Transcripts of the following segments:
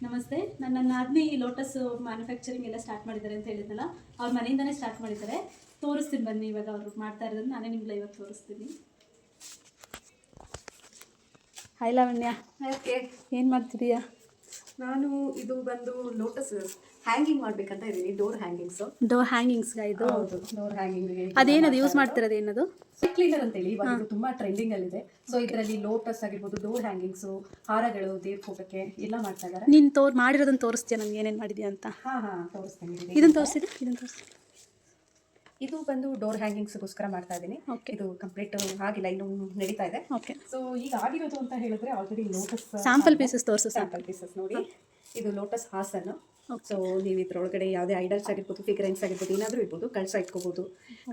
ನಮಸ್ತೆ. ನನ್ನ Aadmi lotus manufacturing ಎಲ್ಲ ಸ್ಟಾರ್ಟ್ ಮಾಡಿದ್ದಾರೆ ಅಂತ ಹೇಳಿದ್ನಲ್ಲ, ಅವ್ರ ಮನೆಯಿಂದನೇ ಸ್ಟಾರ್ಟ್ ಮಾಡಿದ್ದಾರೆ. ತೋರಿಸ್ತೀನಿ ಬನ್ನಿ. ಇವಾಗ ಅವರು ಮಾಡ್ತಾ ಇರೋದನ್ನ ನಾನೇ ನಿಮ್ಗೆ ಇವಾಗ ತೋರಿಸ್ತೀನಿ. Hi Lavanya, okay. ಏನು ಮಾಡ್ತಿದೀಯಾ? ನಾನು ಇದು ಬಂದು ಲೋಟಸ್ ಹ್ಯಾಂಗಿಂಗ್ ಮಾಡ್ಬೇಕಂತ ಇದ್ದೀನಿ. ಡೋರ್ ಹ್ಯಾಂಗಿಂಗ್ಸ್ಗೆ ಇದು. ಹೌದು, ಡೋರ್ ಹ್ಯಾಂಗಿಂಗ್. ಅದೇನದು ಯೂಸ್ ಮಾಡ್ತಿರೋದು? ಏನದು? ಕ್ಲೀನರ್ ಅಂತೇಳಿ ಇವಾಗ ಇದು ತುಂಬಾ ಟ್ರೆಂಡಿಂಗ್ ಅಲ್ಲಿ ಇದೆ. ಸೊ ಇದರಲ್ಲಿ ಲೋಟಸ್ ಆಗಿರ್ಬೋದು, ಡೋರ್ ಹ್ಯಾಂಗಿಂಗ್ಸ್, ಹಾರಗಳು, ದೇವ್ರ ಫೋಟೋಕ್ಕೆ ಎಲ್ಲ ಮಾಡ್ತಾ ಇದ್ದಾರೆ. ನೀನು ಮಾಡಿರೋದನ್ನ ತೋರಿಸ್ತೀಯ ನನಗೆ ಏನೇನು ಮಾಡಿದ್ಯಾ ಅಂತ? ಹಾ ತೋರಿಸ್ತೀನಿ. ಇದನ್ನು ತೋರಿಸಿದೆ, ಇದನ್ನು ತೋರಿಸಿ. ಇದು ಬಂದು ಡೋರ್ ಹ್ಯಾಂಗಿಂಗ್ಸ್ಗೋಸ್ಕರ ಮಾಡ್ತಾ ಇದ್ದೀನಿ. ಓಕೆ. ಇದು ಕಂಪ್ಲೀಟ್ ಆಗಿಲ್ಲ, ಇನ್ನು ನಡೀತಾ ಇದೆ. ಓಕೆ. ಸೊ ಈಗ ಆಗಿರೋದು ಅಂತ ಹೇಳಿದ್ರೆ ಆಲ್ರೆಡಿ ಲೋಟಸ್ ಸ್ಯಾಂಪಲ್ ಪೀಸಸ್ ತೋರಿಸು. ಸ್ಯಾಂಪಲ್ ಪೀಸಸ್ ನೋಡಿ. ಇದು ಲೋಟಸ್ ಹಾಸನ್ನು. ಸೊ ನೀವು ಇದ್ರೊಳಗಡೆ ಯಾವುದೇ ಐಡಲ್ಸ್ ಆಗಿರ್ಬೋದು, ಫಿಗರೆನ್ಸ್ ಆಗಿರ್ಬೋದು, ಏನಾದರೂ ಇರ್ಬೋದು, ಕಳಸ ಇಟ್ಕೋಬೋದು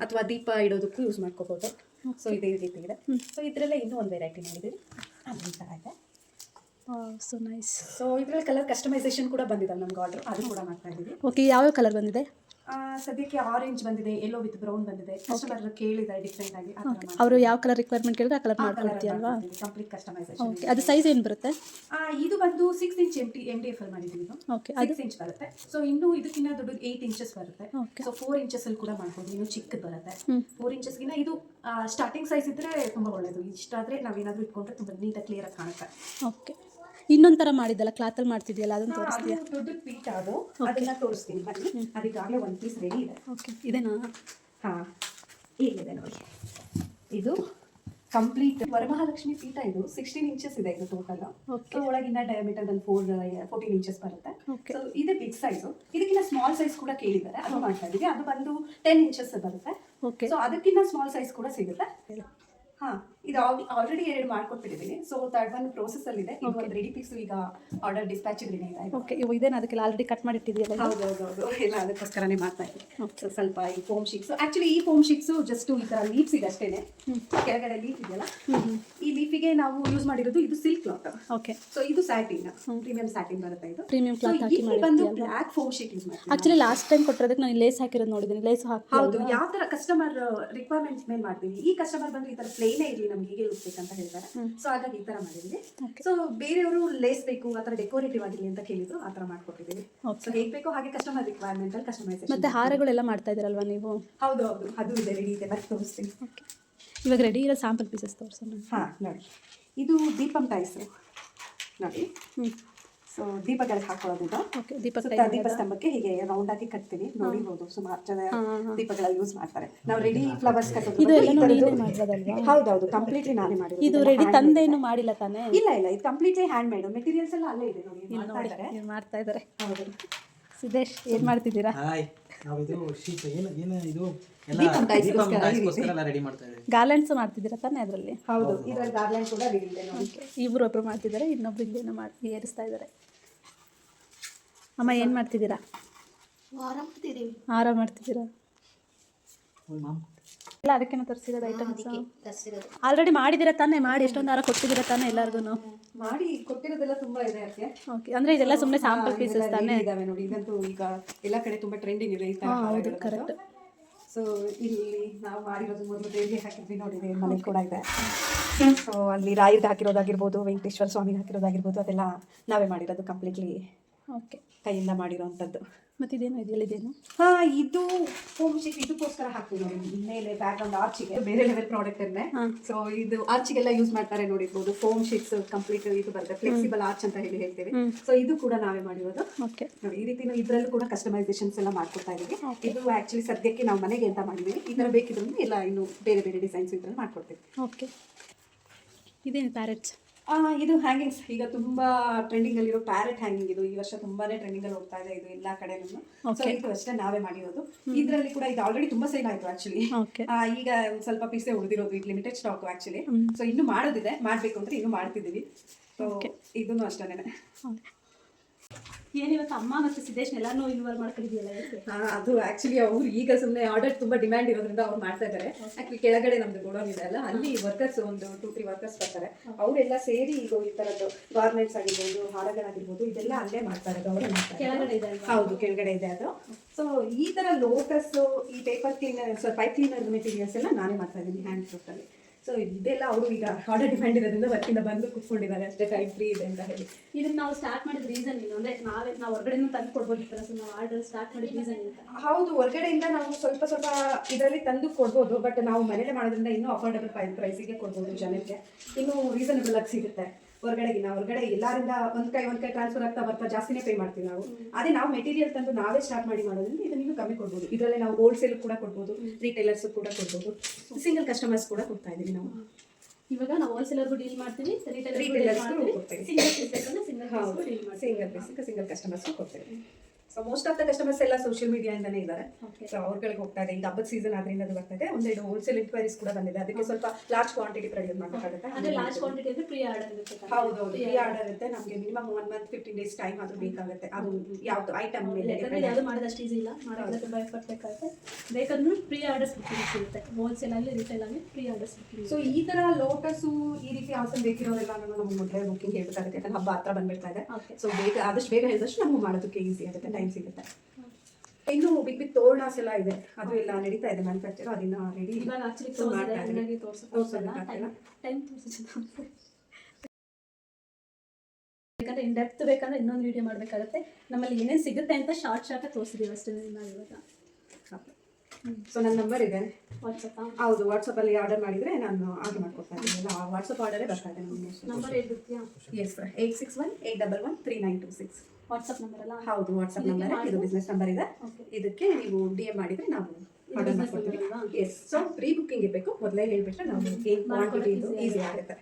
ಅಥವಾ ದೀಪ ಇಡೋದಕ್ಕೂ ಯೂಸ್ ಮಾಡ್ಕೋಬೋದು. ಸೊ ಇದೇ ರೀತಿ ಇದೆ. ಸೊ ಇದರಲ್ಲೇ ಇನ್ನೂ ಒಂದು ವೆರೈಟಿ ಮಾಡಿದ್ದೀವಿ, ಅದು ಈ ಥರ ಇದೆ. So nice. ಸೊ ಇದರಲ್ಲಿ ಕಲರ್ ಕಸ್ಟಮೈಸೇಷನ್ ಕೂಡ ಬಂದಿದೆ ನಮ್ಗೆ ಆರ್ಡರ್, ಅದು ಕೂಡ ಮಾಡ್ತಾ ಇದ್ದೀವಿ. ಓಕೆ, ಯಾವ್ಯಾವ ಕಲರ್ ಬಂದಿದೆ? ಸದ್ಯಕ್ಕೆ ಆರೆಂಜ್ ಬಂದಿದೆ, ಯೆಲ್ಲೋ ವಿತ್ ಬ್ರೌನ್ ಬಂದಿದೆ. ಕಸ್ಟಮರ್ ಕೇಳಿದ್ದಾರೆ ಡಿಫ್ರೆಂಟ್ ಆಗಿ. ಅವರು ಯಾವ ಕಲರ್ ರಿಕ್ವೈರ್ಮೆಂಟ್ ಕೇಳಿದ್ರೆ ಆ ಕಲರ್ ಮಾಡ್ಕೊಡ್ತೀಯಲ್ವಾ? Complete customisation. ಓಕೆ, ಅದು ಸೈಜ್ ಏನು ಬರುತ್ತೆ? ಇದು ಬಂದು 6 ಇಂಚ್ MDF ಅಲ್ಲಿ ಮಾಡಿದ್ದೀವಿ. ಇದು ಓಕೆ, 6 ಇಂಚ್ ಬರುತ್ತೆ. ಸೊ ಇನ್ನು ಇದಕ್ಕಿಂತ ದೊಡ್ಡದು 8 ಇಂಚಸ್ ಬರುತ್ತೆ. ಓಕೆ. ಸೊ 4 ಇಂಚಸ್ ಅಲ್ಲಿ ಕೂಡ ಮಾಡ್ಬೋದು. ಇನ್ನು ಚಿಕ್ಕದು ಬರುತ್ತೆ. 4 ಇಂಚಸ್ಗಿನ ಇದು ಸ್ಟಾರ್ಟಿಂಗ್ ಸೈಜ್ ಇದ್ರೆ ತುಂಬಾ ಒಳ್ಳೇದು. ಇಷ್ಟಾದ್ರೆ ನಾವೇನಾದ್ರೂ ಇಟ್ಕೊಂಡ್ರೆ ತುಂಬಾ ನೀಟಾಗಿ ಕ್ಲಿಯರ್ ಆಗಿ ಕಾಣುತ್ತೆ. ಓಕೆ. ಇನ್ನೊಂದು ಥರ ಮಾಡಿದ್ದಲ್ಲ, ಕ್ಲಾತಲ್ಲಿ ಮಾಡ್ತಿದ್ಯಲ್ಲ, ಅದನ್ನು ತೋರಿಸ್ತೀಯಾ? ದೊಡ್ಡ ಪೀಠ ಅದು, ಅದನ್ನ ತೋರಿಸ್ತೀನಿ ಬನ್ನಿ. ಅದಕ್ಕಾಗಲೇ ಒಂದು ಪೀಸ್ ರೆಡಿ ಇದೆ. ಓಕೆ, ಇದೇನಾ? ಹಾಂ, ಇಲ್ಲಿದೆ ನೋಡಿ. ಇದು ಕಂಪ್ಲೀಟ್ ವರಮಹಾಲಕ್ಷ್ಮಿ ಪೀಠ. ಇದು 16 ಇಂಚಸ್ ಇದೆ. ಇದು ಟೋಟಲ್. ಓಕೆ. ಒಳಗಿನ ಡಯಾಮೀಟರ್ ಒಂದು 14 ಇಂಚಸ್ ಬರುತ್ತೆ. ಓಕೆ. ಸೊ ಇದು ಬಿಗ್ ಸೈಜು. ಇದಕ್ಕಿಂತ ಸ್ಮಾಲ್ ಸೈಜ್ ಕೂಡ ಕೇಳಿದ್ದಾರೆ, ಅದು ಮಾಡ್ತಾ ಇದೀವಿ. ಅದು ಬಂದು 10 ಇಂಚಸ್ ಬರುತ್ತೆ. ಓಕೆ. ಸೊ ಅದಕ್ಕಿಂತ ಸ್ಮಾಲ್ ಸೈಜ್ ಕೂಡ ಸಿಗುತ್ತೆ. ಹಾಂ, ಇದು ಆಲ್ರೆಡಿ 2 ಮಾಡ್ಕೊಟ್ಬಿಟ್ಟಿದ್ದೀನಿ. ಸೊ ಥರ್ಡ್ ಒನ್ ಪ್ರೋಸೆಸ್ ಅಲ್ಲಿ ಇದೆ. ಇದು ಒಂದು ರೆಡಿ ಪೀಸ್ ಈಗ ಆರ್ಡರ್ ಡಿಸ್ಪ್ಯಾಚ್ ರೆಡಿ ಇದೆ. ಓಕೆ, ಇದೇನು ಅದಕ್ಕೆಲ್ಲ ಆಲ್ರೆಡಿ ಕಟ್ ಮಾಡಿಟ್ಟಿದೆಯಲ್ಲ? ಹೌದು, ಎಲ್ಲ ಅದಕ್ಕೋಸ್ಕರನೇ ಮಾಡ್ತಾ ಇದ್ದೀನಿ. ಸ್ವಲ್ಪ ಈ ಫೋಮ್ ಶೀಟ್ಸ್, ಆಕ್ಚುಲಿ ಈ ಫೋಮ್ ಶೀಟ್ಸ್ ಜಸ್ಟ್ ಈ ತರ ಲೀಫ್ಸ್ ಇದೆ ಅಷ್ಟೇನೆ. ಕೆಳಗಡೆ ಲೀಫ್ ಇದೆಯಲ್ಲ, ಈ ಲೀಫಿಗೆ ನಾವು ಯೂಸ್ ಮಾಡಿರೋದು ಇದು ಸಿಲ್ಕ್ ಕ್ಲಾತ್. ಓಕೆ. ಸೊ ಇದು ಸ್ಯಾಟಿನ್, ಪ್ರೀಮಿಯಂ ಸ್ಯಾಟಿನ್ ಬರುತ್ತೆ. ಇದು ಪ್ರೀಮಿಯಂ ಕ್ಲಾತ್ ಹಾಕಿ ಬಂದು ಬ್ಲಾಕ್ ಫೋಮ್ ಶೀಟ್ ಯೂಸ್ ಮಾಡ್ತೀನಿ. ಆಕ್ಚುಲಿ ಲಾಸ್ಟ್ ಟೈಮ್ ಕೊಟ್ಟಿರೋದಕ್ಕೆ ನಾನು ಲೇಸ್ ಹಾಕಿರೋದು ನೋಡಿದ್ದೀನಿ. ಲೇಸ್ ಹಾಕಿ. ಹೌದು, ಯಾವ ತರ ಕಸ್ಟಮರ್ ರಿಕ್ವೈರ್ಮೆಂಟ್ಸ್ ಮೇಲೆ ಮಾಡ್ತೀವಿ. ಈ ಕಸ್ಟಮರ್ ಬಂದು ಈ ತರ ಪ್ಲೇನೇ ಇರಲಿ, ನಮ್ಗೆ ಹೀಗೆ ಬೇಕಂತ ಹೇಳ್ತಾರೆ. ಸೊ ಹಾಗಾಗಿ ಈ ತರ ಮಾಡಿದ್ವಿ. ಸೊ ಬೇರೆಯವರು ಲೇಸ್ ಬೇಕು, ಆ ತರ ಡೆಕೋರೇಟಿವ್ ಆಗಿರಲಿ ಅಂತ ಕೇಳಿದ್ರು, ಆ ತರ ಮಾಡ್ಕೊಟ್ಟಿದ್ದೀವಿ. ಸೊ ಹೇಗೆ ಬೇಕೋ ಹಾಗೆ ಕಸ್ಟಮರ್ ರಿಕ್ವೈರ್ಮೆಂಟ್ ಅಲ್ಲಿ ಕಸ್ಟಮೈಸೇಷನ್. ಮತ್ತೆ ಹಾರಗಳೆಲ್ಲ ಮಾಡ್ತಾ ಇದ್ದೀರಲ್ವಾ ನೀವು? ಹೌದು, ಅದು ಇದೆ, ರೆಡಿ ಇದೆ. ಬರ್ತಿ ತೋರಿಸ್ತೀನಿ. ಓಕೆ, ಇವಾಗ ರೆಡಿ ಇರೋ ಸ್ಯಾಂಪಲ್ ಪೀಸಸ್ ತೋರಿಸೋಣ. ಹಾಂ, ನೋಡಿ. ಇದು ದೀಪಂ ಟೈಸ್ ನೋಡಿ. ಸೊ ದೀಪಗಳಿಗೆ ಹಾಕೊಳ್ಳೋದಿಲ್ಲ. ಓಕೆ. ದೀಪಸ್ತಂಭಕ್ಕೆ ಹೀಗೆ ರೌಂಡ್ ಆಗಿ ಕಟ್ತೀವಿ. ನೋಡಿರ್ಬೋದು, ಸುಮಾರು ಜನ ದೀಪಗಳ ಯೂಸ್ ಮಾಡ್ತಾರೆ. ನಾವು ರೆಡಿ ಫ್ಲವರ್ಸ್ ಕಟ್ಟೋದು. ಹೌದೌದು, ಕಂಪ್ಲೀಟ್ಲಿ ನಾನೇ ಮಾಡಿದ್ದು. ಇದು ರೆಡಿ ತಂದೇನು ಮಾಡಿಲ್ಲ ತಾನೇ? ಇಲ್ಲ, ಇದು ಕಂಪ್ಲೀಟ್ಲಿ ಹ್ಯಾಂಡ್ ಮೇಡ್. ಮೆಟೀರಿಯಲ್ಸ್ ಎಲ್ಲ ಅಲ್ಲೇ ಇದೆ ನೋಡಿ, ಮಾಡ್ತಾ ಇದ್ದಾರೆ. ಹೌದು. ಸಿದ್ದೇಶ್, ಏನು ಮಾಡ್ತಿದ್ದೀರಾ? ಗಾರ್ಲೆಂಡ್ಸ್ ಮಾಡ್ತಿದ್ದೀರಾ ತಾನೇ ಅದರಲ್ಲಿ? ಹೌದು, ಇದರಲ್ಲಿ ಗಾರ್ಲೆಂಡ್ ಕೂಡ ರೆಡಿ ಇದೆ ನೋಡಿ. ಇಬ್ಬರೊಬ್ರು ಮಾಡ್ತಿದ್ದಾರೆ, ಇನ್ನೊಬ್ರು ಇಲ್ಲೇನೋ ಮಾಡಿ ಏರಿಸ್ತಾ ಇದ್ದಾರೆ. ಅಮ್ಮ, ಏನು ಮಾಡ್ತಿದ್ದೀರಾ? ಹಾರ ಮಾಡ್ತಿದ್ದೀರಾ? ಎಲ್ಲ ಅದಕ್ಕೇನೋ ತರಿಸಿರೋದು ಐಟಮ್ಸ್ ಆಲ್ರೆಡಿ ಮಾಡಿದ್ದೀರಾ ತಾನೇ? ಮಾಡಿ ಎಷ್ಟೊಂದು ಹಾರ ಕೊಟ್ಟಿದ್ದೀರಾ ತಾನೇ ಎಲ್ಲರಿಗೂ? ಮಾಡಿ ಕೊಟ್ಟಿರೋದೆಲ್ಲ ತುಂಬಾ ಇದೆ. ಓಕೆ, ಅಂದ್ರೆ ಇದೆಲ್ಲ ಸುಮ್ಮನೆ ಸ್ಯಾಂಪಲ್ ಪೀಸಸ್ ತಾನೇ? ಇದಾವೆ ನೋಡಿ. ಇದಂತೂ ಈಗ ಎಲ್ಲ ಕಡೆ ತುಂಬಾ ಟ್ರೆಂಡಿಂಗ್ ಇದೆ ಈ ತರ. ಹೌದು, ಕರೆಕ್ಟ್. ಸೊ ಇಲ್ಲಿ ನಾವು ಮಾಡಿರೋದು ಮೊದಲು ದೇವಿಗೆ ಹಾಕಿದ್ವಿ ನೋಡಿ, ಮನೆ ಕೂಡ ಇದೆ. ಸೊ ಅಲ್ಲಿ ರಾಯರ್ದು ಹಾಕಿರೋದಾಗಿರ್ಬೋದು, ವೆಂಕಟೇಶ್ವರ ಸ್ವಾಮಿಗೆ ಹಾಕಿರೋದಾಗಿರ್ಬೋದು, ಅದೆಲ್ಲ ನಾವೇ ಮಾಡಿರೋದು ಕಂಪ್ಲೀಟ್ಲಿ. ಓಕೆ, ಕೈಯಿಂದ ಮಾಡಿರೋವಂಥದ್ದು. ಮತ್ತೆ ಇದೇನು ಇದೆಯಲ್ಲ, ಇದೇನು? ಹಾಂ, ಇದು ಫೋಮ್ ಶೀಟ್. ಇದಕ್ಕೋಸ್ಕರ ಹಾಕ್ತೀವಿ ನೋಡಿ, ಮೇಲೆ ಬ್ಯಾಕ್ ಗ್ರೌಂಡ್ ಆರ್ಚಿಗೆ ಬೇರೆ ಲೆವೆಲ್ ಪ್ರಾಡಕ್ಟ್ ಇದೆ. ಸೊ ಇದು ಆರ್ಚಿಗೆಲ್ಲ ಯೂಸ್ ಮಾಡ್ತಾರೆ ನೋಡಿರ್ಬೋದು. ಫೋಮ್ ಶೀಟ್ಸ್ ಕಂಪ್ಲೀಟ್ ಇದು ಬರುತ್ತೆ, ಫ್ಲೆಕ್ಸಿಬಲ್ ಆರ್ಚ್ ಅಂತ ಹೇಳ್ತೀವಿ. ಸೊ ಇದು ಕೂಡ ನಾವೇ ಮಾಡಿರೋದು. ಓಕೆ. ನೋಡಿ, ಈ ರೀತಿ ಇದರಲ್ಲೂ ಕೂಡ ಕಸ್ಟಮೈಸೇಷನ್ಸ್ ಎಲ್ಲ ಮಾಡ್ಕೊಡ್ತಾ ಇದೀವಿ. ಇದು ಆಕ್ಚುಲಿ ಸದ್ಯಕ್ಕೆ ನಾವು ಮನೆಗೆ ಅಂತ ಮಾಡಿದೀವಿ. ಈ ತರ ಬೇಕಿದ್ರು ಎಲ್ಲ ಇನ್ನು ಬೇರೆ ಬೇರೆ ಡಿಸೈನ್ಸ್ ಇದ್ರಲ್ಲಿ ಮಾಡ್ಕೊಡ್ತೀವಿ. ಓಕೆ. ಇದೇನು ಪ್ಯಾರೆಟ್ಸ್? ಇದು ಹ್ಯಾಂಗಿಂಗ್ಸ್. ಈಗ ತುಂಬಾ ಟ್ರೆಂಡಿಂಗ್ ಅಲ್ಲಿರೋ ಪ್ಯಾರೆಟ್ ಹ್ಯಾಂಗಿಂಗ್. ಇದು ಈ ವರ್ಷ ತುಂಬಾನೇ ಟ್ರೆಂಡಿಂಗ್ ಅಲ್ಲಿ ಹೋಗ್ತಾ ಇದೆ ಇದು ಎಲ್ಲಾ ಕಡೆನೂ. ಸೊ ಇದು ಅಷ್ಟೇ ನಾವೇ ಮಾಡಿರೋದು. ಇದರಲ್ಲಿ ಕೂಡ ಇದು ಆಲ್ರೆಡಿ ತುಂಬಾ ಸೇಲ್ ಆಯ್ತು ಆಕ್ಚುಲಿ. ಈಗ ಸ್ವಲ್ಪ ಪೀಸೇ ಉಳಿದಿರೋದು. ಇದು ಲಿಮಿಟೆಡ್ ಸ್ಟಾಕ್ ಆಕ್ಚುಲಿ. ಸೊ ಇನ್ನು ಮಾಡೋದಿದೆ, ಮಾಡ್ಬೇಕು ಅಂದ್ರೆ ಇನ್ನು ಮಾಡ್ತಿದ್ದೀವಿ. ಸೊ ಇದನ್ನು ಅಷ್ಟೇನೆ. ಏನಿವತ್ತು ಅಮ್ಮ ಮತ್ತು ಸಿದ್ದೇಶ್ ಎಲ್ಲಾನು ಇನ್ವಾಲ್ವ್ ಮಾಡ್ಕೊಂಡಿದೆಯಲ್ಲ? ಅದು ಆಕ್ಚುಲಿ ಅವ್ರು ಈಗ ಸುಮ್ಮನೆ ಆರ್ಡರ್ ತುಂಬಾ ಡಿಮ್ಯಾಂಡ್ ಇರೋದ್ರಿಂದ ಅವ್ರು ಮಾಡ್ತಾ ಇದ್ದಾರೆ. ಆಕ್ಚುಲಿ ಕೆಳಗಡೆ ನಮ್ದು ಗೋಡೌನ್ ಇದೆ ಅಲ್ಲ, ಅಲ್ಲಿ ವರ್ಕರ್ಸ್ ಒಂದು 2-3 ವರ್ಕರ್ಸ್ ಬರ್ತಾರೆ. ಅವರೆಲ್ಲ ಸೇರಿ ಈಗ ಈ ತರದ್ದು ಗಾರ್ಮೆಂಟ್ಸ್ ಆಗಿರ್ಬೋದು, ಹಾರಗಳಾಗಿರ್ಬೋದು, ಇದೆಲ್ಲ ಅಲ್ಲೇ ಮಾಡ್ತಾ ಇರೋದು. ಅವರೇ ಮಾಡ್ತಾರೆ. ಕೆಳಗಡೆ ಇದೆ? ಹೌದು, ಕೆಳಗಡೆ ಇದೆ ಅದು. ಸೊ ಈ ತರ ಲೋಟಸ್, ಈ paper cleaner, pipe cleaner materials ಎಲ್ಲ ನಾನೇ ಮಾಡ್ತಾ ಇದ್ದೀನಿ ಹ್ಯಾಂಡ್ ಅಲ್ಲಿ. ಸೊ ಇದೆಲ್ಲ ಅವರು ಈಗ ಆರ್ಡರ್ ಡಿಮ್ಯಾಂಡ್ ಇರೋದ್ರಿಂದ ವರ್ಕಿಂದ ಬಂದು ಕೂತ್ಕೊಂಡಿದ್ದಾರೆ ಅಷ್ಟೇ, ಟೈಮ್ ಫ್ರೀ ಇದೆ ಅಂತ ಹೇಳಿ. ಇದನ್ನ ನಾವು ಸ್ಟಾರ್ಟ್ ಮಾಡಿದ ರೀಸನ್ ಏನು ಅಂದ್ರೆ ನಾವು ಹೊರಗಡೆನೂ ತಂದು ಕೊಡ್ಬೋದಿತ್ತಲ್ಲ, ಸೊ ನಾವು ಆರ್ಡರ್ ಸ್ಟಾರ್ಟ್ ಮಾಡಿದ ರೀಸನ್ ಅಂತ. ಹೌದು, ಹೊರಗಡೆಯಿಂದ ನಾವು ಸ್ವಲ್ಪ ಇದರಲ್ಲಿ ತಂದು ಕೊಡ್ಬೋದು, ಬಟ್ ನಾವು ಮನೇಲೆ ಮಾಡೋದ್ರಿಂದ ಇನ್ನೂ ಅಫೋರ್ಡಬಲ್ ಪ್ರೈಸಿಗೆ ಕೊಡ್ಬೋದು ಜನಕ್ಕೆ, ಇನ್ನೂ ರೀಸನಬಲ್ ಆಗಿ ಸಿಗುತ್ತೆ. ಹೊರಗಡೆ ಎಲ್ಲರಿಂದ ಒಂದ್ ಕೈ ಟ್ರಾನ್ಸ್ಫರ್ ಆಗ್ತಾ ಬರ್ತಾ ಜಾಸ್ತಿನೇ ಪೇ ಮಾಡ್ತೀವಿ ನಾವು. ಅದೇ ನಾವು ಮೆಟೀರಿಯಲ್ ತಂದು ನಾವೇ ಸ್ಟಾರ್ಟ್ ಮಾಡೋದ್ರಿಂದ ಇದನ್ನ ಇನ್ನೂ ಕಮ್ಮಿ ಕೊಡ್ಬೋದು. ಇದರಲ್ಲಿ ನಾವು ಹೋಲ್ಸೇಲ್ ಕೂಡ ಕೊಡ್ಬೋದು, ರೀಟೇಲರ್ಸ್ ಕೂಡ ಕೊಡ್ಬೋದು, ಸಿಂಗಲ್ ಕಸ್ಟಮರ್ಸ್ ಕೂಡ ಕೊಡ್ತಾ ಇದೀವಿ ನಾವು. ಇವಾಗ ನಾವು ಹೋಲ್ಸೇಲರ್ಗೂ ಡೀಲ್ ಮಾಡ್ತೀವಿ, ರಿಟೇಲರ್ಸ್ ಕೊಡ್ತೀವಿ, ಸಿಂಗಲ್ ಕಸ್ಟಮರ್ಸ್ ಕೊಡ್ತೀವಿ. So most of the customers ಎಲ್ಲ ಸೋಷಿಯಲ್ ಮೀಡಿಯಾಯಿಂದಾನೇ ಇದ್ದಾರೆ. ಸೊ ಅವ್ರಗಳಿಗೆ ಹೋಗ್ತಾ ಇದೆ. ಈಗ ಹಬ್ಬದ ಸೀಸನ್ ಆದ್ರಿಂದ ಅದು ಬರ್ತಾ ಇದೆ. ಒಂದೆರಡು ಹೋಲ್ಸೇಲ್ ಇನ್ಕ್ವೈರೀಸ್ ಕೂಡ ಬಂದಿದೆ. ಅದಕ್ಕೆ ಸ್ವಲ್ಪ ಲಾರ್ಜ್ ಕ್ವಾಂಟಿಟಿ ಪ್ರೊಡ್ಯೂಸ್ ಮಾಡಬೇಕಾಗುತ್ತೆ. ಅಂದ್ರೆ ಲಾರ್ಜ್ ಕ್ವಾಂಟಿಟಿ ಅಂದ್ರೆ ಪ್ರೀ ಆರ್ಡರ್ ಇರುತ್ತೆ. ಹೌದು, ಪ್ರೀ ಆರ್ಡರ್ ಇರುತ್ತೆ. ನಮಗೆ ಮಿನಿಮಮ್ 1 ಮಂತ್ 15 ಡೇಸ್ ಟೈಮ್ ಆದ್ರೂ ಬೇಕಾಗುತ್ತೆ. ಅದು ಯಾವ್ದು ಐಟಮ್ ಮೇಲೆ ಯಾಕಂದ್ರೆ ಯಾವುದು ಮಾಡೋದಷ್ಟು ಈಸಿ ಇಲ್ಲ, ಮಾಡೋದ್ರೆ ತುಂಬಾ ಎಫರ್ಟ್ ಬೇಕಾಗುತ್ತೆ. ಬೇಕಾದ್ರೂ ಪ್ರೀ ಆರ್ಡರ್ಸ್ ಬುಕ್ಕಿಂಗ್ ಸಿಗುತ್ತೆ, ಹೋಲ್ಸೇಲ್ ಆಗಲಿ ರಿಟೇಲ್ ಆಗಲಿ ಪ್ರೀ ಆರ್ಡರ್ಸ್ ಬುಕ್ಕಿಂಗ್. ಸೊ ಈ ತರ ಲೋಟಸು ಈ ರೀತಿ ಆಸನ್ ಬೇಕಿರೋರೆಲ್ಲ ನಮ್ಗೆ ಮೊದಲೇ ಬುಕ್ಕಿಂಗ್ ಹೇಳ್ಬೇಕಾಗುತ್ತೆ. ಯಾಕಂದ್ರೆ ಹಬ್ಬ ಹತ್ರ ಬಂದ್ಬಿಡ್ತಾ ಇದೆ. ಸೊ ಆದಷ್ಟು ಬೇಗ ಹೇಳಿದಷ್ಟು ನಮ್ಗೆ ಮಾಡೋದಕ್ಕೆ ಈಸಿ ಆಗುತ್ತೆ, ಟೈಮ್ ಸಿಗುತ್ತೆ. ಇನ್ನು ಬಿಗ್ ತೋರಣಾಸ್ ಎಲ್ಲ ಇದೆ, ಅದು ಎಲ್ಲ ನಡೀತಾ ಇದೆ ಮ್ಯಾನುಫ್ಯಾಕ್ಚರ್. ಅದನ್ನ ರೆಡಿ ಇವಾಗ ಆಕ್ಚುಲಿ ಯಾಕಂದ್ರೆ ಇನ್ ಡೆಪ್ತ್ ಬೇಕಂದ್ರೆ ಇನ್ನೊಂದು ವಿಡಿಯೋ ಮಾಡಬೇಕಾಗುತ್ತೆ. ನಮ್ಮಲ್ಲಿ ಏನೇನು ಸಿಗುತ್ತೆ ಅಂತ ಶಾರ್ಟ್ ಆಗಿ ತೋರಿಸಿದೀವಿ ಅಷ್ಟೇ ನಾವು ಇವಾಗ. ಸೊ ನನ್ನ ನಂಬರ್ ಇದೆ ವಾಟ್ಸಪ್. ಹೌದು, ವಾಟ್ಸಪ್ ಅಲ್ಲಿ ಆರ್ಡರ್ ಮಾಡಿದ್ರೆ ನಾನು ಆರ್ಡರ್ ಮಾಡ್ಕೊಡ್ತಾ ಇದ್ದೀನಿ. ಎಲ್ಲ ವಾಟ್ಸಪ್ ಆರ್ಡರೇ ಬರ್ತಾ ಇದೆ. ನಂಬರ್ ಹೇಳ್ಬಿಡ್ತೀಯಾ? ಎಸ್ ಸರ್, 8618113926 ವಾಟ್ಸಪ್ ನಂಬರ್ ಅಲ್ಲ? ಹೌದು, ವಾಟ್ಸಪ್ ನಂಬರ್. ಇದು ಬಿಸ್ನೆಸ್ ನಂಬರ್ ಇದೆ. ಇದಕ್ಕೆ ನೀವು DM ಮಾಡಿದ್ರೆ ನಾವು ಆರ್ಡರ್ ಮಾಡ್ಕೊಡ್ತೀವಿ. ಎಸ್. ಸೊ ಪ್ರೀ ಬುಕ್ಕಿಂಗ್ ಇರಬೇಕು, ಮೊದಲೇ ಹೇಳ್ಬಿಟ್ರೆ ನಾವು ಏನು ಕ್ವಾಂಟಿಟಿ ಇದು ಈಸಿ ಆಗುತ್ತೆ.